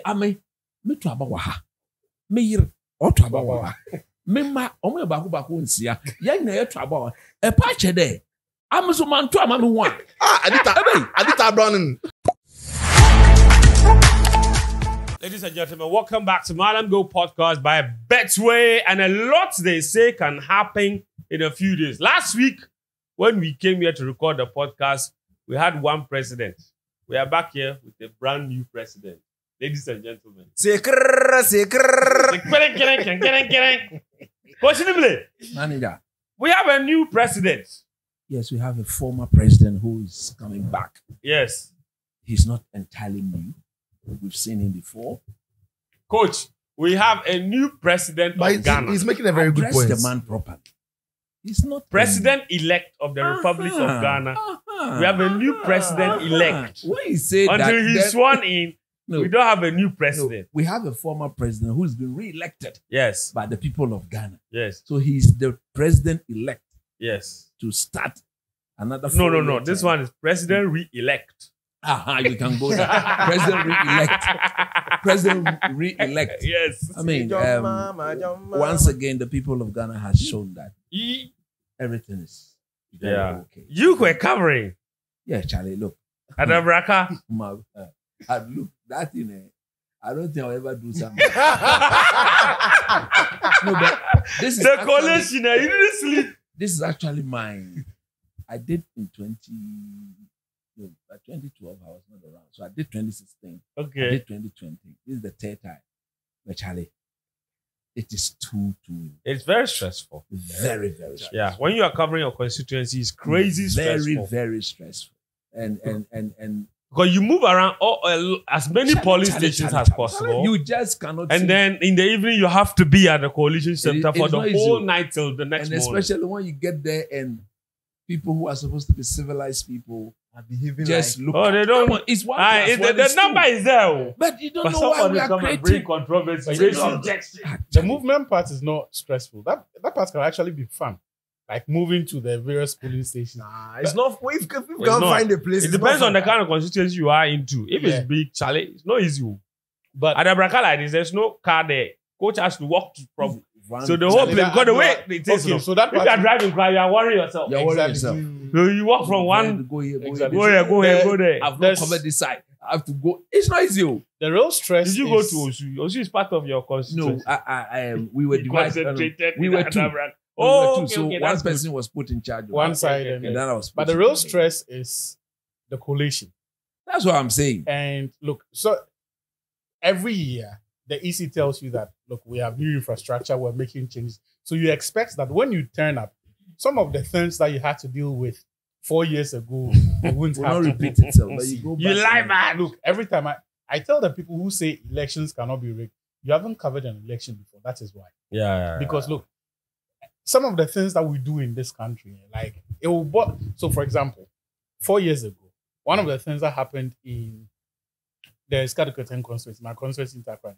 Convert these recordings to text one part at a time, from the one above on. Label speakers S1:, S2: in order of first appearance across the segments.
S1: ame me to abawa me yir o to abawa me ma o me ba ko nsia ya nyina ye to abawa e pa che de am so man to ama me ho a
S2: Adita Browning.
S3: Ladies and gentlemen, welcome back to Mallam Go Podcast by Betway. And a lot they say can happen in a few days. Last week, when we came here to record the podcast, we had one president. We are back here with a brand new president. Ladies and gentlemen.
S1: Manager.
S3: We have a new president.
S1: Yes, we have a former president who is coming back.
S3: Yes.
S1: He's not entirely new. We've seen him before.
S3: Coach, we have a new president of Ghana.
S2: He's making a very good point.
S1: Address the man properly. He's not
S3: President-elect of the Republic of Ghana. We have a new president-elect.
S1: When you say
S3: Until
S1: that,
S3: he's sworn in, we don't have a new president.
S1: No, we have a former president who's been re-elected
S3: Yes.
S1: by the people of Ghana.
S3: Yes.
S1: So he's the president-elect
S3: Yes.
S1: to start another.
S3: No. This one is president re-elect.
S1: You can go there. President re-elect. President re-elect.
S3: Yes.
S1: I mean, once again, the people of Ghana has shown that everything is very okay.
S3: You were covering.
S1: Yeah, Charlie, look.
S3: Adabraka.
S1: Look, that thing, I don't think I'll ever do something. No, but this is
S3: the coalition, you didn't sleep.
S1: This is actually mine. I did in 2012, I was not around. So I did 2016.
S3: Okay.
S1: I did 2020. This is the third time. But Charlie, it is too.
S3: It's very stressful.
S1: Very, very stressful.
S3: Yeah. When you are covering your constituency, it's crazy stressful.
S1: Very, very stressful. And
S3: because you move around as many police stations as possible.
S1: You just cannot.
S3: And then in the evening, you have to be at the coalition center for the whole night till the next morning.
S1: And especially when you get there and people who are supposed to be civilized people are behaving just
S3: look. Oh, they don't.
S1: On, it's one.
S3: The number is there.
S1: But you don't know why we are creating
S3: controversy.
S4: The movement part is not stressful. That part can actually be fun. Like moving to the various polling stations.
S2: It's not. If you can't find a place,
S3: it depends on the kind of constituency you are into. If it's big, Charlie, it's not easy. But at Abraka like this, there's no car there. Coach has to walk from. So the whole place, because the way it is.
S4: Okay, so that
S3: if you are driving car, you are worrying yourself.
S1: You're worrying yourself.
S3: So you walk from one.
S1: Go here,
S3: go there.
S1: I've not covered this side. I have to go. It's not easy.
S4: The real stress.
S3: Did you go to Osu? Osu is part of your constituency.
S1: No, I we were
S3: divided.
S1: We were two. So one person was put in charge.
S4: One side,
S1: and then I was.
S4: But the real stress is the coalition.
S1: That's what I'm saying.
S4: And look, so every year the EC tells you that look, we have new infrastructure, we're making changes. So you expect that when you turn up, some of the things that you had to deal with 4 years ago won't
S1: not repeat itself. But
S3: you lie, man.
S4: Look, every time I tell the people who say elections cannot be rigged, you haven't covered an election before. That is why.
S3: Yeah.
S4: Because look, some of the things that we do in this country, like it will. So, for example, 4 years ago, one of the things that happened in the Skadikoten constituency, my constituency in Takrady,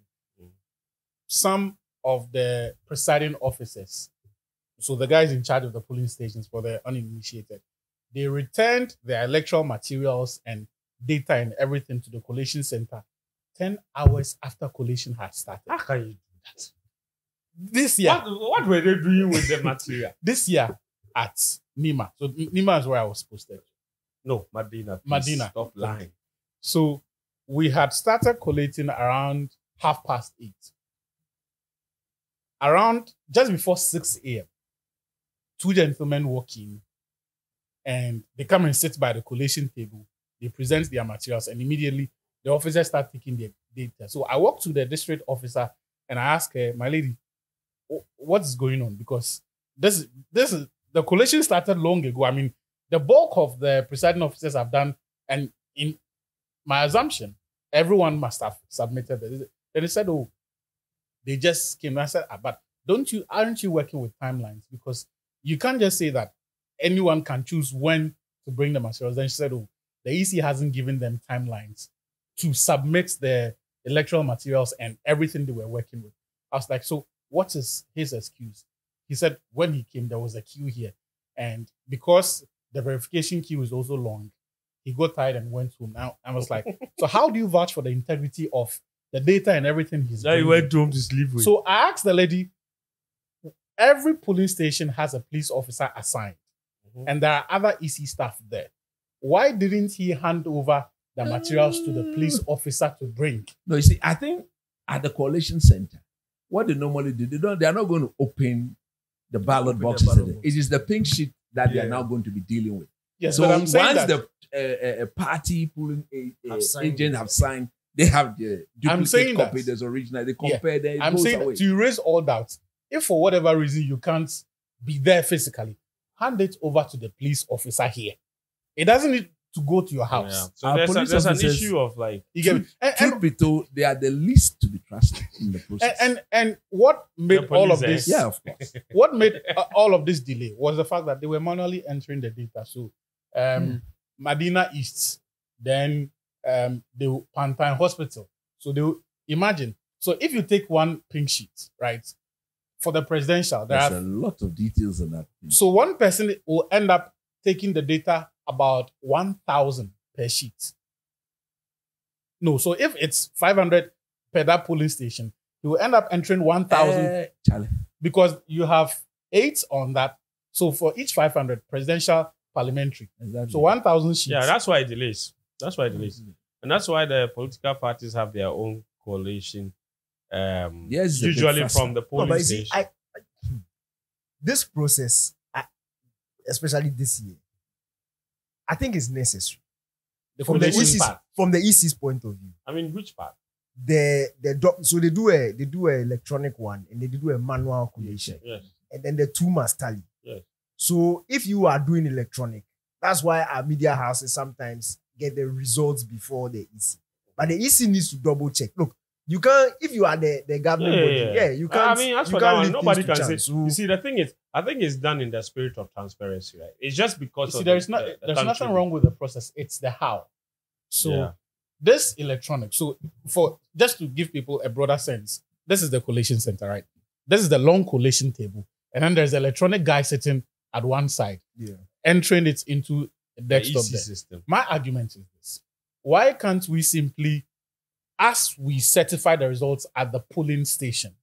S4: some of the presiding officers, so the guys in charge of the polling stations for the uninitiated, they returned their electoral materials and data and everything to the collation center 10 hours after collation had started.
S3: How can you do that?
S4: This year.
S3: What were they doing with the material?
S4: This year at Nima. So Nima is where I was posted.
S3: No, Madina.
S4: Madina.
S3: Stop lying.
S4: So we had started collating around 8:30. Around just before 6 a.m., two gentlemen walk in and they come and sit by the collation table. They present their materials and immediately the officers start taking their data. So I walked to the district officer and I asked her, my lady, what's going on? Because this is the collation started long ago. I mean, the bulk of the presiding officers have done, and in my assumption, everyone must have submitted it. Then they said, oh, they just came. I said, but aren't you working with timelines? Because you can't just say that anyone can choose when to bring the materials. Then she said, oh, the EC hasn't given them timelines to submit the electoral materials and everything they were working with. I was like, so what is his excuse? He said when he came, there was a queue here. And because the verification queue is also long, he got tired and went home. Now I was like, so how do you vouch for the integrity of the data and everything he's
S3: Now he
S4: bringing.
S3: went home to sleep with.
S4: So I asked the lady, every polling station has a police officer assigned, and there are other EC staff there. Why didn't he hand over the materials to the police officer to bring?
S1: No, you see, I think at the coalition center, what they normally do, they are not going to open the ballot boxes. It is the pink sheet that they are now going to be dealing with.
S4: Yes,
S1: so
S4: but I'm saying
S1: once
S4: that
S1: the party polling agent have signed, they have the
S4: I'm saying
S1: duplicate copy.
S4: that-
S1: There's original. They compare. Then it
S4: I'm
S1: goes
S4: saying
S1: away.
S4: to erase all doubts, if for whatever reason you can't be there physically, hand it over to the police officer here. It doesn't need to go to your house.
S3: Yeah. So
S1: Our
S3: there's
S1: police
S3: an
S1: officers-
S3: issue of like,
S4: You get me?
S1: Truth be told, they are the least to be trusted in the process.
S4: And what made
S3: The
S4: all of
S3: police,
S4: this?
S1: yeah, of course.
S4: What made all of this delay was the fact that they were manually entering the data. So, Medina East, then the Pantine Hospital. So they imagine. So if you take one pink sheet, right, for the presidential, there
S1: There's
S4: are
S1: a lot of details in that.
S4: so one person will end up taking the data about 1,000 per sheet. No, so if it's 500 per that polling station, you will end up entering 1,000
S1: Charlie.
S4: because you have 8 on that. So for each 500 presidential, parliamentary,
S1: Exactly.
S4: so 1,000 sheets.
S3: yeah, that's why it delays. That's why it delays. And that's why the political parties have their own coalition.
S1: Yes, it's a bit
S3: Usually
S1: faster.
S3: from the
S2: No,
S3: polling
S2: but you see,
S3: station.
S2: this process, especially this year, I think is necessary.
S4: the
S2: From the
S4: coalition
S2: EC's,
S4: part.
S2: from the EC's point of view.
S3: I mean, which part?
S2: So they do a electronic one and they do a manual collation.
S3: Yes.
S2: And then the two must tally.
S3: Yes.
S2: So if you are doing electronic, that's why our media houses sometimes get the results before the EC. But the EC needs to double check. Look, you can't, if you are the government body, you can't.
S3: I mean, as
S2: you
S3: for
S2: can't
S3: that one,
S2: leave
S3: nobody
S2: things
S3: can
S2: to
S3: say.
S2: chance. So-
S3: You see, the thing is, I think it's done in the spirit of transparency, right? It's just because
S4: You see,
S3: of
S4: there's
S3: the
S4: nothing
S3: country.
S4: wrong with the process. It's the how. So
S3: Yeah.
S4: this electronic. So for just to give people a broader sense, this is the collation center, right? This is the long collation table, and then there's the electronic guy sitting at one side, entering it into a
S3: The
S4: desktop
S3: EC
S4: there.
S3: system.
S4: My argument is this: why can't we simply, as we certify the results at the polling station,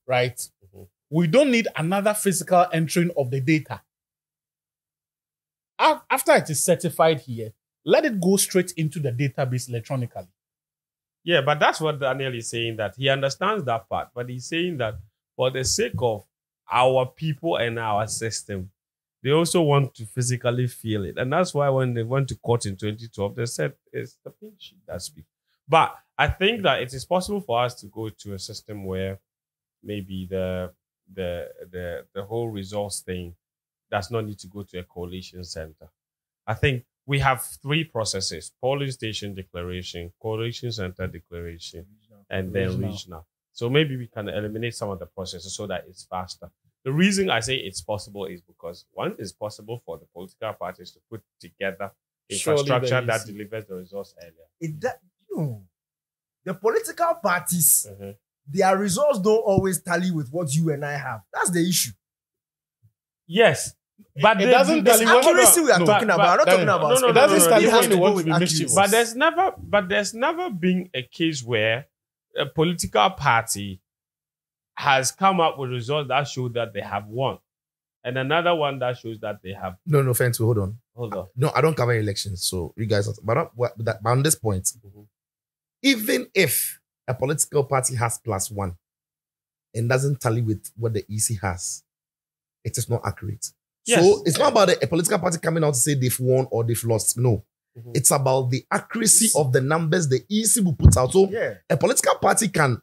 S4: right?
S3: Mhm.
S4: We don't need another physical entering of the data. After it is certified here, let it go straight into the database electronically.
S3: Yeah, but that's what Daniel is saying, that he understands that part, but he's saying that for the sake of our people and our system, they also want to physically feel it. And that's why when they went to court in 2012, they said it's the pink sheet that speaks. But I think that it is possible for us to go to a system where maybe the whole results thing does not need to go to a coalition center. I think we have 3 processes: polling station declaration, coalition center declaration, and then regional. So maybe we can eliminate some of the processes so that it's faster. The reason I say it's possible is because one, it's possible for the political parties to put together
S4: Surely
S3: infrastructure
S4: the
S3: that
S4: EC.
S3: delivers the results earlier.
S2: The political parties,
S3: Mhm.
S2: their results don't always tally with what you and I have. That's the issue.
S3: Yes, but
S4: It
S3: they-
S4: doesn't
S3: they-
S4: tally when-
S2: Accuracy we are
S4: No,
S2: talking about. I'm not talking about.
S3: no,
S2: speed.
S4: It doesn't
S3: no,
S4: tally
S3: no,
S4: when
S3: no,
S4: they
S3: no,
S4: want
S2: go
S4: to be
S2: with
S4: mischievous.
S2: accuracy.
S3: But there's never been a case where a political party has come up with results that show that they have won, and another one that shows that they have.
S5: No, offense. Hold on.
S3: Hold on.
S5: No, I don't cover elections, so you guys. But on this point,
S3: Mhm.
S5: even if a political party has +1 and doesn't tally with what the EC has, it is not accurate.
S3: Yes.
S5: So it's not about a political party coming out to say they've won or they've lost. No,
S3: Mhm.
S5: it's about the accuracy of the numbers the EC will put out. So
S2: Yeah.
S5: a political party can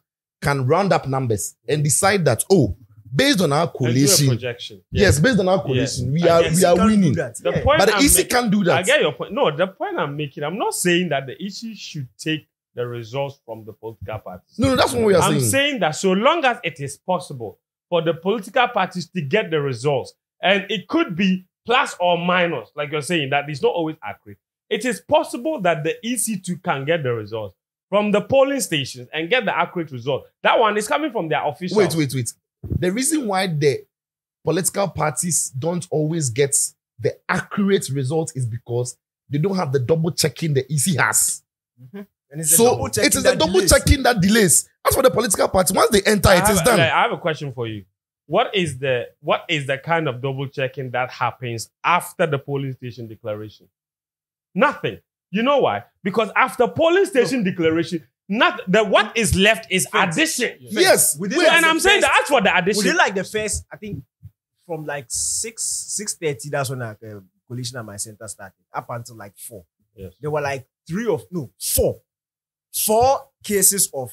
S5: round up numbers and decide that, oh, based on our
S3: And do a
S5: coalition,
S3: projection.
S5: yes, based on our coalition, we
S3: I
S5: are
S3: guess
S5: we
S3: you
S5: are
S2: Can't do
S5: winning.
S2: that.
S3: The
S2: Yeah.
S3: point
S5: But the
S3: I'm
S5: EC
S3: making-
S5: can't do that.
S3: I get your point. No, the point I'm making, I'm not saying that the EC should take the results from the political parties.
S5: No, that's what we are
S3: I'm
S5: saying.
S3: saying that so long as it is possible for the political parties to get the results, and it could be plus or minus, like you're saying, that it's not always accurate. It is possible that the EC2 can get the results from the polling stations and get the accurate result. That one is coming from their officials.
S5: Wait. The reason why the political parties don't always get the accurate result is because they don't have the double checking the EC has.
S2: And it's a
S5: So
S2: double-checking
S5: it is
S2: that
S5: a double
S2: delays.
S5: checking that delays. As for the political party, once they enter, it is done.
S3: I have a question for you. What is the kind of double checking that happens after the polling station declaration? Nothing. You know why? Because after polling station declaration, what is left is addition.
S5: Yes.
S2: Within
S3: So,
S2: like
S3: and
S2: the
S3: I'm saying
S2: first-
S3: that as for the addition,
S2: Within like the first, I think from like 6:30, that's when coalition at my center started, up until like 4.
S3: Yes.
S2: There were like 4 cases of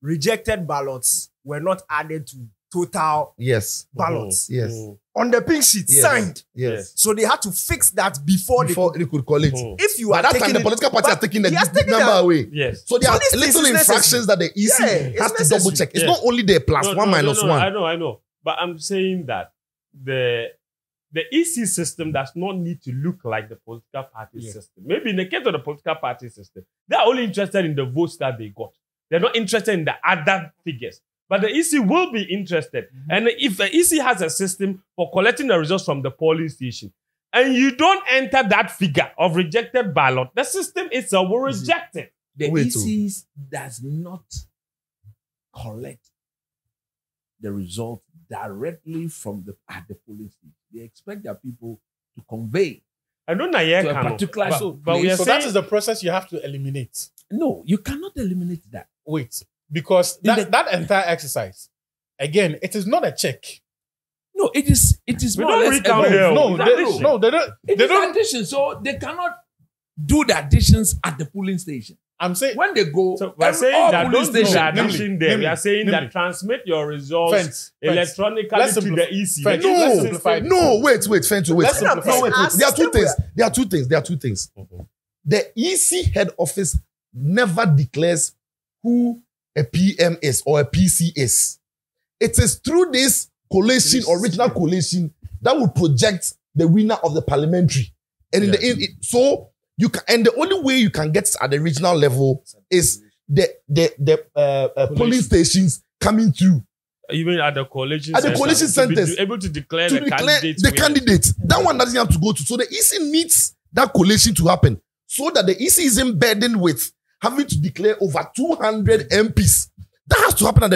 S2: rejected ballots were not added to total
S5: Yes.
S2: ballots
S5: Yes.
S2: on the pink sheet
S5: Yes.
S2: signed.
S5: Yes.
S2: So they had to fix that before
S5: Before they could call it.
S2: If you
S5: By
S2: are
S5: that time,
S2: taking
S5: the
S2: it-
S5: political party
S2: but
S5: are taking the
S2: he has taken
S5: number
S2: that-
S5: away.
S3: yes.
S5: So there
S2: So
S5: are
S2: this
S5: little
S2: is
S5: infractions that the EC
S2: Yeah, it's
S5: has to
S2: necessary.
S5: double check. It's
S3: Yeah.
S5: not only the plus one minus one.
S3: I know. But I'm saying that the EC system does not need to look like the political party system. Maybe in the case of the political party system, they're only interested in the votes that they got. They're not interested in the other figures. But the EC will be interested. And if the EC has a system for collecting the results from the polling station, and you don't enter that figure of rejected ballot, the system itself will reject it.
S1: The
S5: Wait,
S1: EC does not collect the result directly from at the polling station. They expect their people to convey.
S3: I don't know yet.
S1: To a particular
S3: but we are
S4: So
S3: saying
S4: that is the process you have to eliminate.
S1: No, you cannot eliminate that.
S4: Wait, because that entire exercise, again, it is not a check.
S1: No, it is
S3: We
S1: more or
S3: don't
S1: less
S3: recount
S1: a-
S3: here.
S4: No,
S3: It's
S4: they
S3: addition.
S4: don't.
S1: It
S4: They
S1: is
S4: don't.
S1: addition, so they cannot do the additions at the polling station.
S4: I'm saying
S1: When they go,
S3: So we're saying
S1: all
S3: that
S1: polling
S3: don't do the
S1: stations-
S3: addition there. We are saying
S4: Namely.
S3: that transmit your results
S4: Fence.
S3: electronically
S4: Let's
S3: to
S4: simplify-
S3: the EC.
S4: Fence.
S3: The
S4: Let's
S3: EC
S4: simplify
S3: system-
S4: it.
S5: No, wait, Fentu, wait.
S4: Let's simplify.
S5: No, wait.
S2: Our
S5: There are two
S2: system
S5: things. There are two things. The EC head office never declares who a PM is or a PC is. It is through this collation, original collation, that will project the winner of the parliamentary. And in so you can, and the only way you can get at the regional level is the polling stations coming through.
S3: Even at the coalition
S5: At the coalition
S3: to be
S5: centers.
S3: able to declare
S5: To
S3: the
S5: declare
S3: candidates.
S5: the candidate. That one doesn't have to go to. So the EC needs that collation to happen so that the EC isn't burdened with having to declare over 200 MPs. That has to happen at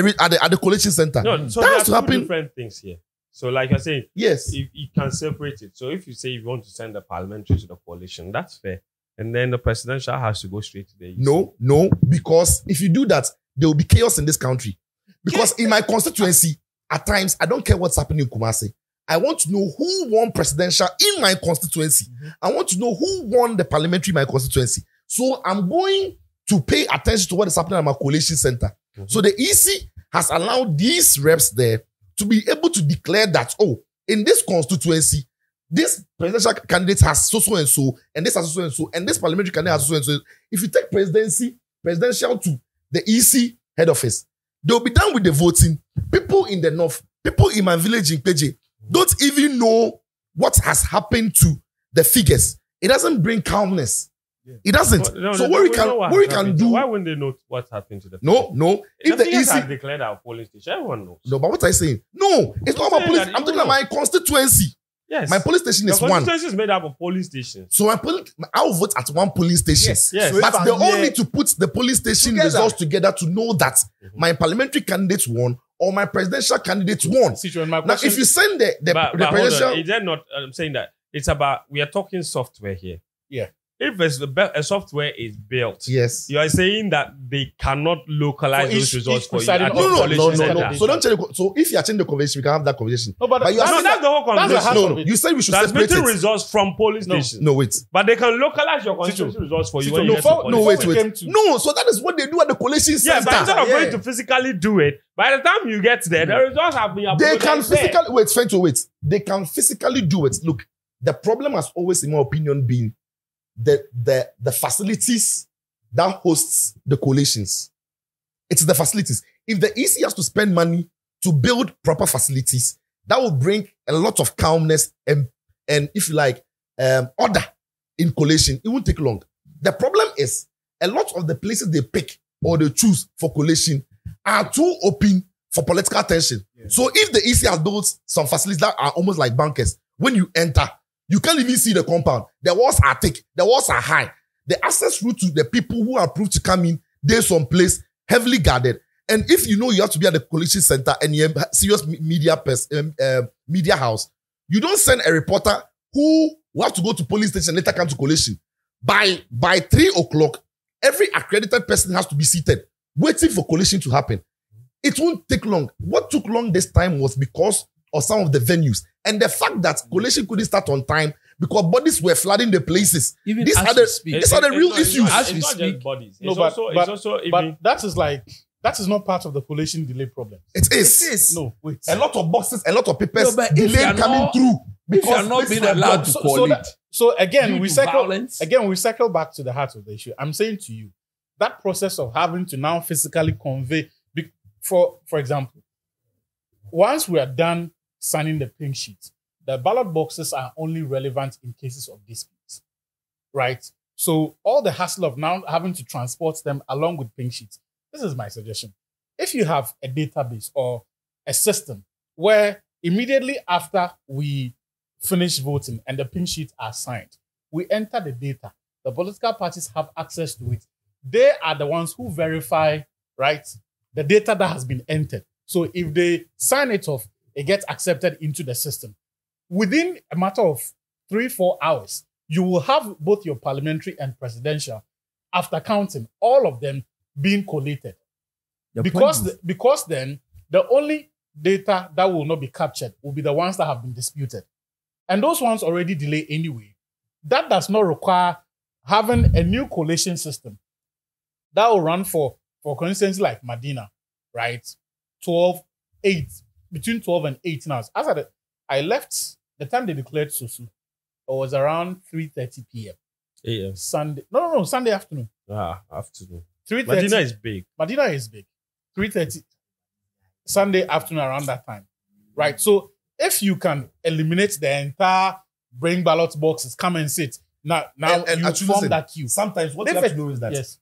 S5: the collation center.
S3: No, so
S5: that
S3: there
S5: has to
S3: are two
S5: happen.
S3: different things here. So like you're saying,
S5: Yes.
S3: you can separate it. So if you say you want to send the parliamentary to the coalition, that's fair. And then the presidential has to go straight to the EC.
S5: No, because if you do that, there will be chaos in this country. Because in my constituency, at times, I don't care what's happening in Kumasi. I want to know who won presidential in my constituency. I want to know who won the parliamentary in my constituency. So I'm going to pay attention to what is happening at my coalition center. So the EC has allowed these reps there to be able to declare that, in this constituency, this presidential candidate has so and so, and this has so and so, and this parliamentary candidate has so and so. If you take presidential to the EC head office, they'll be done with the voting. People in the north, people in my village in Peje, don't even know what has happened to the figures. It doesn't bring calmness. It doesn't.
S3: No,
S5: so
S3: no,
S5: what
S3: we
S5: we
S3: know what
S5: can
S3: has happened.
S5: do?
S3: Why wouldn't they know what happened to the
S5: No. If the
S3: figures are
S5: EC,
S3: declared our polling station, everyone knows.
S5: no, but what are you saying? No, it's not about
S3: saying
S5: police.
S3: that
S5: I'm
S3: you
S5: talking
S3: know.
S5: about my constituency.
S3: Yes.
S5: My police station
S3: the
S5: is one.
S3: constituency is made up of polling stations.
S5: So I will vote at one polling station.
S2: Yes.
S3: Yes.
S2: So if
S5: But
S2: I'm
S5: they all
S2: here-
S5: need to put the polling station
S2: Together.
S5: results together to know that my parliamentary candidate won or my presidential candidate won.
S4: Situation. My
S5: Now,
S4: question,
S5: if you send the
S3: But hold
S5: presidential,
S3: on. Is that not? I'm saying that it's about. We are talking software here.
S4: Yeah.
S3: If a software is built,
S5: yes.
S3: you are saying that they cannot localize
S4: For
S3: those
S4: each
S3: results for you.
S4: presiding
S3: at the
S4: officer.
S3: coalition
S5: No.
S3: center.
S5: So don't change. So if you are changing the conversation, we can have that conversation.
S4: no, but
S5: but you are
S3: No,
S5: saying
S3: that's the whole
S4: that's the
S3: conversation.
S4: half
S5: No,
S4: of
S5: no.
S4: it.
S5: You said we should separate
S3: Transmitting
S5: it.
S3: results from polling
S4: No.
S3: stations.
S5: No, wait.
S3: But they can localize your constituency results for you when you
S4: No,
S3: get to
S4: for-
S3: polling
S5: No, wait,
S4: we
S5: wait.
S4: came to-
S5: No, so that is what they do at the collation
S3: Yeah,
S5: center.
S3: but instead of
S2: Yeah.
S3: going to physically do it, by the time you get there, the results have been
S5: They
S3: uploaded
S5: can
S3: there.
S5: physically wait, Fento, wait. They can physically do it. Look, the problem has always, in my opinion, been the facilities that hosts the coalitions. It's the facilities. If the EC has to spend money to build proper facilities, that will bring a lot of calmness and if you like, order in collation. It won't take long. The problem is a lot of the places they pick or they choose for collation are too open for political tension.
S2: Yeah.
S5: So if the EC has built some facilities that are almost like bunkers, when you enter, you can't even see the compound. The walls are thick. The walls are high. The access route to the people who are approved to come in, there's some place heavily guarded. And if you know you have to be at the collation center and you're a serious media house, you don't send a reporter who will have to go to police station and later come to collation. By 3 o'clock, every accredited person has to be seated, waiting for collation to happen. It won't take long. What took long this time was because of some of the venues. And the fact that collation couldn't start on time because bodies were flooding the places.
S1: Even
S5: These
S1: as
S5: are
S1: we
S5: the,
S1: speak.
S5: these are the real issues.
S1: As we
S3: It's not
S1: speak.
S3: just bodies.
S4: No,
S3: It's
S4: but-
S3: also
S4: But
S3: even
S4: that is not part of the collation delay problem.
S5: It
S2: It
S5: is.
S2: is.
S4: No, wait.
S5: A lot of boxes, a lot of papers
S1: No, but if
S5: delayed
S1: you are
S5: coming
S1: not-
S5: through.
S1: If you are not
S5: places
S1: being
S5: were
S1: allowed
S5: blocked.
S1: to
S4: So
S1: call it,
S4: again,
S1: due
S4: we
S1: to
S4: circle
S1: violence.
S4: back to the heart of the issue. I'm saying to you, that process of having to now physically convey, for example, once we are done signing the pink sheet, the ballot boxes are only relevant in cases of disputes, right? So all the hassle of now having to transport them along with pink sheets. This is my suggestion. If you have a database or a system where immediately after we finish voting and the pink sheets are signed, we enter the data. The political parties have access to it. They are the ones who verify, right, the data that has been entered. So if they sign it off, it gets accepted into the system. Within a matter of 3-4 hours, you will have both your parliamentary and presidential, after counting, all of them being collated. Because then the only data that will not be captured will be the ones that have been disputed. And those ones already delay anyway. That does not require having a new collation system that will run for constituencies like Medina, right? Between 12 and 18 hours. I left the time they declared Susu, it was around 3:30 p.m.
S3: AM.
S4: Sunday. No, Sunday afternoon.
S3: Afternoon.
S4: 3:30.
S3: Medina is big.
S4: Medina is big. 3:30 Sunday afternoon around that time. Right. So if you can eliminate the entire bring ballot boxes, come and sit. Now
S5: And
S4: you
S5: actually,
S4: form
S5: listen,
S4: that queue.
S5: Sometimes what you have to know is that
S4: Yes.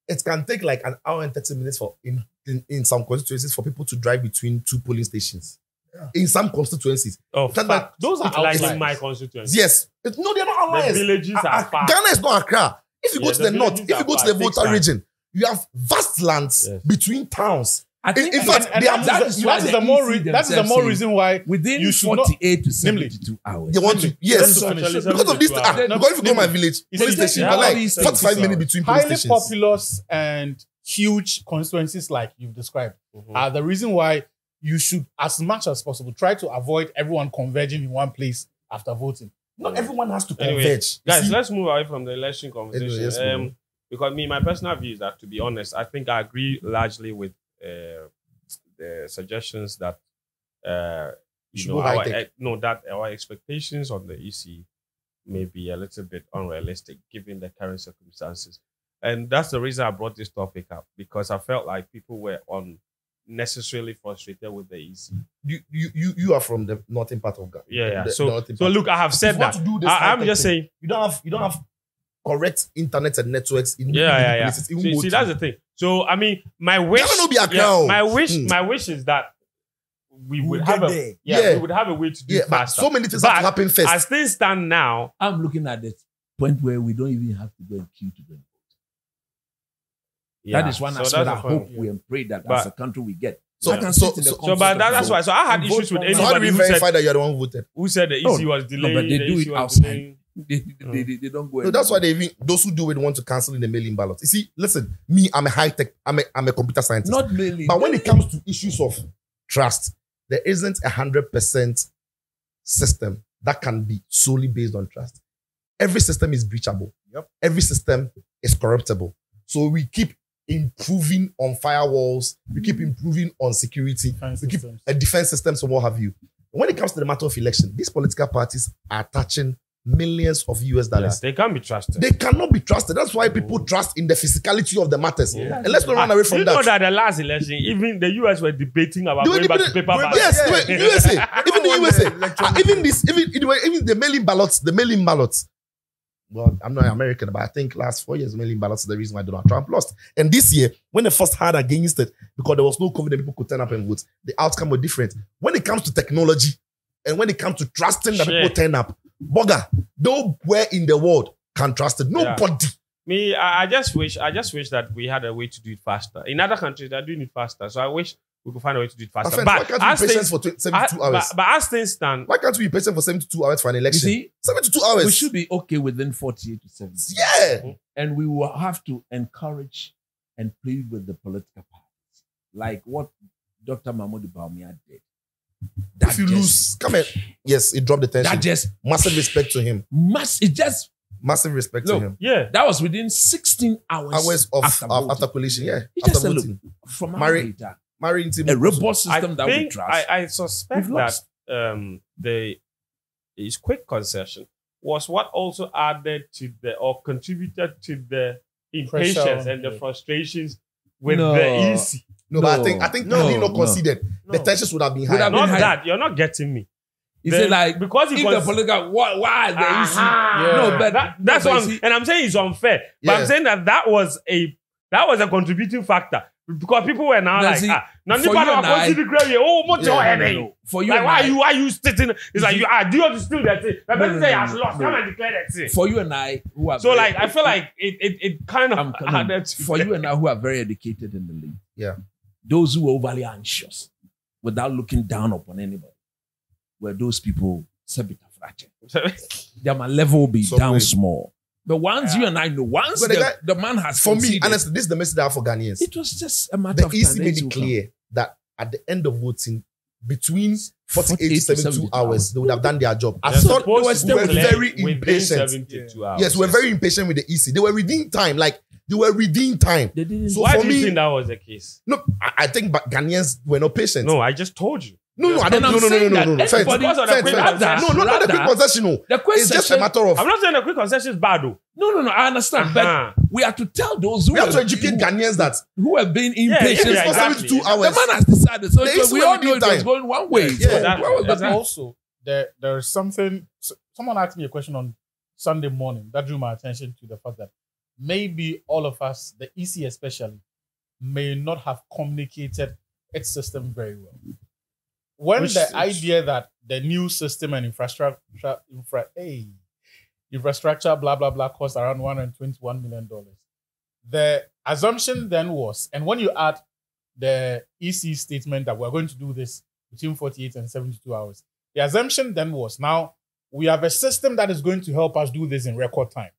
S5: it can take like an hour and 30 minutes for in some constituencies for people to drive between 2 polling stations.
S2: Yeah.
S5: In some constituencies.
S3: Oh,
S5: That-
S3: fact.
S4: Those are
S3: Like
S4: outliers.
S3: in my constituency.
S5: Yes. No, they're not
S3: The
S5: outliers.
S3: villages are far.
S5: Ghana is not Accra. If you
S3: Yeah,
S5: go to
S3: the
S5: the north,
S3: villages
S5: if you
S3: are
S5: go to
S3: far.
S5: the
S3: It takes
S5: Volta
S3: time.
S5: region, you have vast lands
S3: Yes.
S5: between towns.
S1: I think
S5: In fact,
S4: And
S5: they are
S1: that is why
S4: that is
S1: the
S4: the more
S1: EC
S4: that is the
S1: themselves
S4: more
S1: say
S4: reason why
S1: within
S4: you should not-
S1: 48 to 72 hours.
S5: they want to,
S4: Just
S5: yes.
S4: to finish.
S5: Because of this, because if you go to my village,
S4: It's
S5: police
S4: taking
S5: station,
S4: how
S5: like
S1: many
S5: 45
S3: stations?
S5: minutes between police
S4: highly
S5: stations.
S4: populous and huge constituencies like you've described
S3: Mhm.
S4: are the reason why you should, as much as possible, try to avoid everyone converging in one place after voting.
S5: Not everyone has to
S3: Anyway,
S5: converge. You
S3: Guys,
S5: see?
S3: let's move away from the election conversation.
S5: Anyway, yes, move on.
S3: Because my personal view is that, to be honest, I think I agree largely with the suggestions that
S5: Should go high tech.
S3: that our expectations on the EC may be a little bit unrealistic given the current circumstances. And that's the reason I brought this topic up, because I felt like people were unnecessarily frustrated with the EC.
S5: You are from the northern part of Ghana.
S3: Yeah.
S5: The
S3: So
S5: northern
S3: so
S5: part.
S3: look, I have
S5: If
S3: said
S5: you want
S3: that.
S5: to do this
S3: I'm
S5: high-tech
S3: just
S5: thing,
S3: saying.
S5: you don't have correct internet and networks in
S3: Yeah.
S5: many places. Even
S3: See,
S5: go to-
S3: that's the thing. So I mean, my wish,
S5: Ghana no be Accra.
S3: my wish is that we would have
S2: get
S3: a
S2: there.
S3: we would have a way to do
S5: yeah,
S3: it
S5: but
S3: faster.
S5: so many things
S3: But
S5: have to happen first.
S3: As things stand now,
S1: I'm looking at the point where we don't even have to go and queue to go and vote. That is one
S3: so
S1: aspect
S3: that's
S1: I
S3: the point.
S1: hope we and pray that
S3: But-
S1: as a country we get.
S5: So-
S1: I can
S5: so-
S1: sit in the
S5: so-
S3: So, but that's why. So I had
S1: And
S3: issues
S1: vote
S3: with
S1: for-
S5: so how do
S3: anybody
S5: we
S3: who
S5: verify
S3: said
S5: that you're the one who voted?
S3: the EC was delaying.
S1: but they
S3: the
S1: do
S3: EC
S1: it
S3: was
S1: outside.
S3: delaying.
S1: They don't go.
S5: No, that's why those who do it want to cancel in the mail-in ballot. You see, listen, me, I'm a high-tech, I'm a computer scientist.
S1: Not mainly.
S5: But when it comes to issues of trust, there isn't 100% system that can be solely based on trust. Every system is breachable.
S2: Yep.
S5: Every system is corruptible. So we keep improving on firewalls. We keep improving on security.
S4: Defense
S5: we keep
S4: systems.
S5: defense systems and what have you. When it comes to the matter of election, these political parties are touching millions of US dollars.
S3: They can't be trusted.
S5: They cannot be trusted. That's why people trust in the physicality of the matters.
S3: Yeah.
S5: And let's not run away from
S3: you
S5: that.
S3: know that the last election, even the US were debating about
S5: They were
S3: going back to
S5: debating-
S3: paper ballots.
S5: Yes,
S2: Yeah.
S5: USA. Even the
S2: want
S5: USA.
S2: the electronic
S5: Even the mail-in ballots. Well, I'm not American, but I think last 4 years, mail-in ballots is the reason why Donald Trump lost. And this year, when they first had against it, because there was no COVID and people could turn up and vote, the outcome was different. When it comes to technology and when it comes to trusting that
S3: Shit.
S5: people turn up, bugger, nowhere in the world can trust it. Nobody.
S3: Me, I just wish that we had a way to do it faster. In other countries, they're doing it faster. So I wish we could find a way to do it faster.
S5: Friend, why can't we be patient for 72 hours?
S3: But as things stand,
S5: Why can't we be patient for 72 hours for an election?
S1: You see,
S5: 72 hours.
S1: we should be okay within 48 to 70.
S5: Yeah.
S1: And we will have to encourage and plead with the political parties, like what Dr. Mahmoud Bawumia did. That
S5: If you lose, come here. Yes, it dropped the tension.
S1: That just
S5: Massive respect to him. Massive respect
S1: Look,
S5: to him.
S3: yeah.
S1: that was within 16 hours,
S5: Hours
S1: after
S5: after coalition, yeah.
S1: He
S5: After
S1: just said,
S5: voting.
S1: look, from our
S5: Marry-
S1: data,
S5: Marrying team.
S1: a robust system
S3: I
S1: that we
S3: think
S1: trust.
S3: I suspect
S1: We've
S3: that
S1: lost.
S3: his quick concession was what also added to or contributed to the impatience
S4: Pressure,
S3: and the
S4: yeah.
S3: frustrations with
S1: No.
S3: the EC.
S5: No, but
S1: No,
S5: I think
S1: no,
S5: had he not
S1: no.
S5: conceded, the
S2: No.
S5: tensions would have been
S1: Would
S5: higher.
S1: have been
S3: Not
S1: higher.
S3: that you're not getting me.
S1: He said, like,
S3: because
S1: if
S3: he
S1: the political, why is the EC?
S3: Yeah.
S1: No, but
S3: that's
S1: no,
S3: what
S1: but
S3: I'm,
S1: you see-
S3: and I'm saying it's unfair. But
S5: Yeah.
S3: I'm saying that was a contributing factor because people were now
S1: No,
S3: like,
S1: see,
S3: now
S1: for
S3: people
S1: you
S3: are
S1: and I-
S3: considering gravy. Oh, what your head?
S1: No, no. For you
S3: Like
S1: and
S3: why
S1: I,
S3: you sitting? It's like
S1: see-
S3: you do you want to steal that thing? The
S1: No,
S3: person
S1: no,
S3: say
S1: no,
S3: has
S1: no,
S3: lost.
S1: no.
S3: Come and declare that thing.
S1: for you and I who are
S3: So
S1: very-
S3: like I feel like it kind
S1: I'm
S3: of
S1: coming.
S3: added to
S1: For you and I who are very educated in the league.
S5: Yeah.
S1: Those who were overly anxious without looking down upon anybody were those people sabita fracture. Their level will be
S5: So
S1: down
S5: great.
S1: small. But once you and I know, once
S5: But the guy-
S1: the man has
S5: For me,
S1: conceded,
S5: honestly, this is the message I have for Ghanaians.
S1: it was just a matter
S5: The
S1: of
S5: EC
S1: time.
S5: made it clear that at the end of voting, between 48 to 72 hours, they would have done their job. I
S3: They're
S5: thought
S3: supposed
S5: they
S3: to
S5: were
S3: declare
S5: very
S3: within
S5: impatient.
S3: 72 hours.
S5: Yes, we're very impatient with the EC. They were redeeming time. Like, they were redeeming time.
S1: They didn't.
S5: So
S3: Why
S5: for
S3: do you
S5: me-
S3: think that was the case?
S5: No, I think Ghanaians were not patient.
S3: No, I just told you.
S5: No, I don't.
S1: And I'm
S5: No.
S1: saying that
S5: Fair,
S1: everybody-
S3: because of the quick
S5: fair.
S3: concession.
S5: No, not the quick concession. No,
S1: the quick
S5: it's just a
S1: session-
S5: matter of
S3: I'm not saying the quick concession is bad though.
S1: No, I understand.
S3: Uh-huh.
S1: But we have to tell those who
S5: we have to
S1: are-
S5: educate Ghanaians that
S1: who have been
S3: yeah,
S1: impatient.
S3: yeah,
S1: for
S3: exactly.
S5: 72 hours.
S1: The man has decided. So
S5: The
S1: it was-
S5: EC
S1: we
S5: were
S1: all knew
S5: redeeming
S1: it was
S5: time.
S1: going one way.
S5: Yeah.
S1: So
S3: That-
S1: where was the
S4: But
S3: that's-
S4: also, there's something. Someone asked me a question on Sunday morning that drew my attention to the fact that maybe all of us, the EC especially, may not have communicated its system very well. When the idea that the new system and infrastructure, blah blah blah, cost around $121 million, the assumption then was, and when you add the EC statement that we're going to do this between 48 and 72 hours, the assumption then was, now we have a system that is going to help us do this in record time.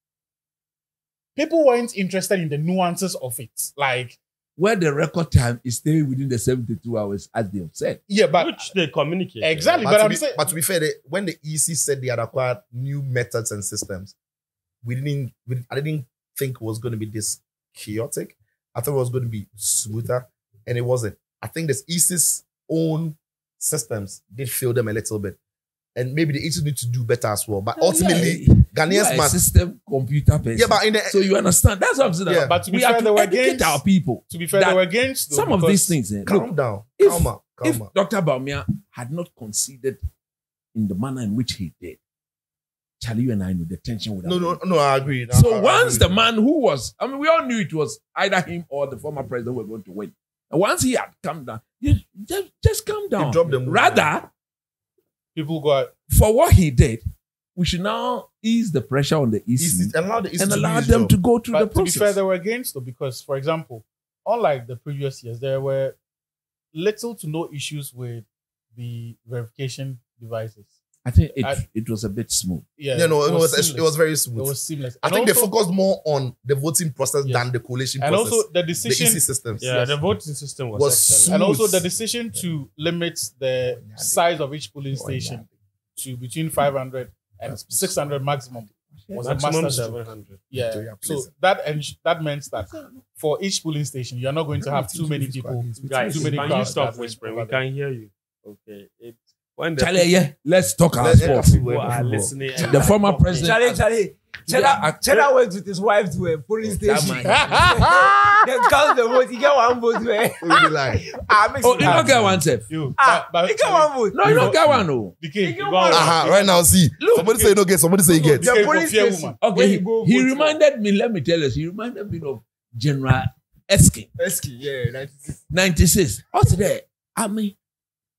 S4: People weren't interested in the nuances of it. Like,
S1: where the record time is staying within the 72 hours, as they have said.
S4: yeah, but
S3: Which they communicate.
S4: exactly.
S5: But,
S4: But
S5: to
S4: I'm
S5: be,
S4: saying,
S5: but to be fair, when the EC said they had acquired new methods and systems, I didn't think it was going to be this chaotic. I thought it was going to be smoother, and it wasn't. I think this EC's own systems did fail them a little bit, and maybe the EC need to do better as well. But ultimately,
S1: you
S5: Ghanaians
S1: are a
S5: must.
S1: system computer person.
S5: Yeah, but in the
S1: so you understand. That's what I'm saying.
S5: Yeah.
S4: But to be
S1: we
S4: fair,
S1: have
S4: they
S1: to
S4: were
S1: educate
S4: against-
S1: our people.
S4: to be fair,
S1: that
S4: they were against though,
S1: some of
S4: because-
S1: these things.
S5: calm
S1: Look,
S5: down,
S1: if-
S5: calmer.
S1: if Dr. Bawumia had not conceded in the manner in which he did, Charlie, you and I know the tension would have been.
S5: No, I agree.
S1: So
S5: I
S1: once
S5: agree.
S1: the man who was, we all knew it was either him or the former president were going to win. And once he had come down, you just calm down.
S5: dropped them.
S1: Rather,
S4: people got
S1: for what he did, we should now ease the pressure on the EC
S5: allow the EC
S1: and
S5: to
S1: allow
S5: do its
S1: them
S5: job.
S1: to go through the
S4: But to be
S1: process.
S4: fair, they were against though, because, for example, unlike the previous years, there were little to no issues with the verification devices.
S1: I think it was a bit smooth.
S4: Yeah,
S5: Yeah, no, it was
S4: seamless.
S5: very
S4: It
S5: smooth.
S4: was seamless.
S5: I
S4: And
S5: think they
S4: also-
S5: focused more on the voting process
S4: Yes.
S5: than the coalition
S4: and
S5: process.
S4: also the
S5: the
S4: decision,
S5: EC systems.
S3: Yeah,
S4: Yes.
S3: the voting system was
S5: Was
S3: excellent.
S4: and also
S5: smooth.
S4: the decision to limit the size of each polling station to between 500 and 600 maximum was a
S3: Maximum
S4: masterstroke.
S3: 700.
S4: Yeah,
S5: Victoria,
S4: so
S5: please.
S4: that meant that for each polling station, you're not going to have too many people.
S3: Guys,
S4: Too many
S3: can you
S4: crowds
S3: stop
S4: gathering
S3: whispering?
S4: over
S3: We
S4: there.
S3: can hear you. Okay. When the
S1: Charlie, yeah, let's talk our
S5: Let's-
S1: sports.
S3: people are listening, and
S1: The former president.
S2: Charlie.
S1: Yeah,
S2: Cheddar went with his wife to a police
S1: That
S2: station.
S1: man.
S2: Then count the vote. He get one vote. Where?
S5: Really lie.
S2: Makes
S1: Oh,
S2: it
S1: you
S2: happy.
S1: don't get one, Seth.
S4: You,
S2: He get one vote.
S1: No, you don't get one, no.
S4: the king,
S2: You
S4: you
S2: got
S4: got one.
S5: Right now, see.
S1: Look.
S5: Somebody say no get, somebody say get.
S4: The
S2: The
S4: king
S2: police
S4: for fear
S2: station.
S4: woman.
S1: Okay,
S2: Where he go
S1: he
S2: vote
S1: reminded me, let me tell you, he reminded me of General Eskin,
S2: Eski, yeah, 96.
S1: 96. What's there? I mean,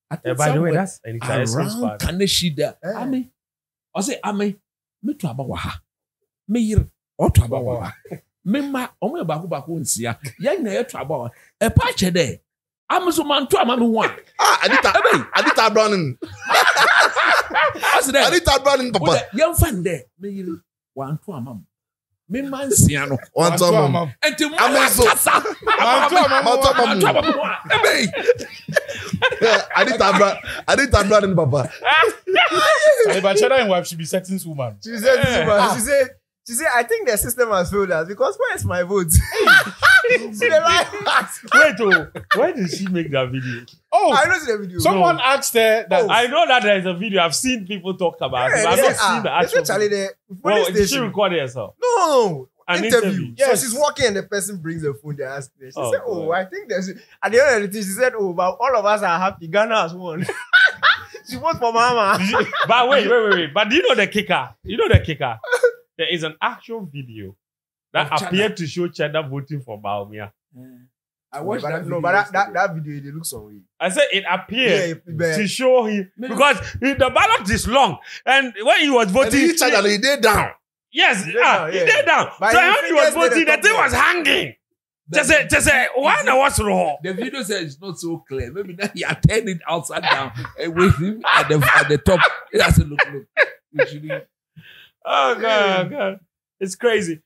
S1: I think
S3: by the way,
S1: somewhere
S3: that's an interesting
S1: around
S3: part.
S1: Kaneshida. I mean, I say, me to Abawaha. me yere ɔtɔ aba wɔ ha me ma ɔmo yɛ baako nsia yɛn na yɛtɔ aba wɔ ha ɛpa kyɛ dɛ amuso manto ama me ho a
S5: Anita Browning.
S1: ɔsi dɛ
S5: Anita Browning, papa.
S1: yɛn fa ndɛ me yere wanto ama mo me ma nsia no
S5: One time.
S1: ɛnti mo
S5: Ameso.
S1: akasa
S5: Manto ama mo a. Anita Browning, papa.
S4: But China wife should be setting woman.
S2: She said, I think the system has failed us because where's my vote? See the line.
S3: Wait, where did she make that video?
S4: Oh,
S2: I don't see the video.
S4: someone asked her that.
S3: I know that there is a video. I've seen people talk about it, but I've not seen the actual
S2: Charlie
S3: video.
S2: there.
S3: Well, did she record it herself?
S2: No.
S3: An
S2: Interview.
S3: interview.
S2: Yes. So she's walking and the person brings the phone. They ask her. She
S3: Oh,
S2: said,
S3: God.
S2: I think there's. At the end of the thing, she said, but all of us are happy. Ghana has won. She votes for Mama.
S3: But wait. But do you know the kicker? There is an actual video that
S1: Of China.
S3: appeared to show China voting for Baumia.
S1: I watched that video.
S2: No, but that video, it looks so weird.
S3: I said it appeared
S2: Yeah,
S3: to show him because the ballot is long, and when he was
S5: And
S3: voting,
S5: he channel, he did down.
S3: yes,
S2: He did
S3: down.
S2: But
S3: So
S2: his
S3: when he was
S2: fingers made
S3: voting,
S2: the
S3: the thing
S2: top
S3: was hanging. Just say, why not what's wrong?
S1: The video says it's not so clear. Maybe now he had turned it upside down and with him at the top. It has to look. Usually,
S3: Oh God, it's crazy.